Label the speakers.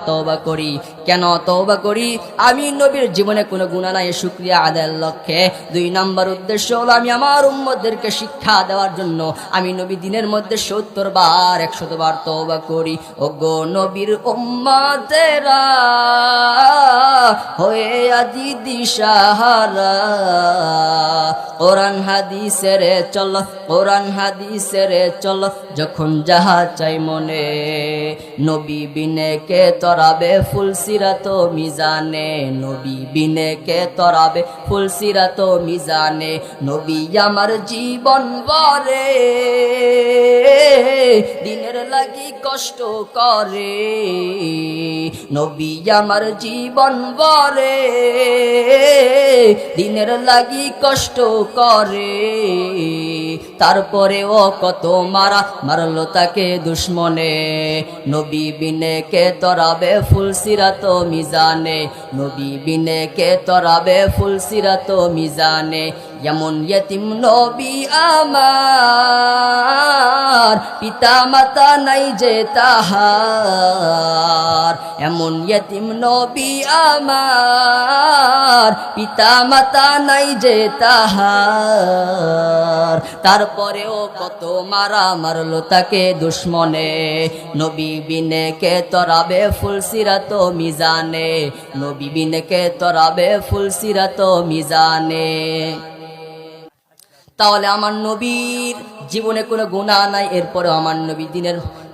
Speaker 1: তওবা করি। কেন তওবা করি? আমি নবীর জীবনে কোনো গুনাহ নাই, শুকরিয়া আদায়ের লক্ষ্যে। 2 নাম্বার উদ্দেশ্য হলো আমি আমার উম্মতদেরকে শিক্ষা দেওয়ার জন্য আমি নবী দিনের মধ্যে 70 বার 100 বার তওবা করি। ওগো নবীর উম্মতেরা হয়ে আজি দিশাহারা, কোরআন হাদিসের চল, কোরআন হাদিসের চল, যখন যাহা চাই মনে, নবী বিনে কে তরাবে ফুলসিরাত মিজানে, নবী বিনে কে তরাবে ফুলসিরাত মিজানে। নবী আমার জীবন ভরে দিনের লাগি কষ্ট করে, নবী আমার জীবন ভরে দিনের লাগি কষ্ট করে। তারপরে ও কত মারলো তাকে দুশ্মনে, নবী বিনে কে তরাবে ফুলসিরাত মিজানে, নবী বিনে কে তরাবে ফুলসিরাত মিজানে। এমন ইয়েতিম নবী আমার, পিতা মাতা নাই যে তাহার, এমন ইয়েতিম নবী আমার, পিতা মাতা নাই যে তাহার। তারপরেও কত মারলো তাকে দুশ্মনে, নবী বিনে কে তরাবে ফুলসিরাত মিজানে, নবী বিনে কে তরাবে ফুলসিরাত মিজানে। তাহলে আমার নবীর জীবনে কোনো গুনাহ নাই, এরপরে আমার নবী দিনের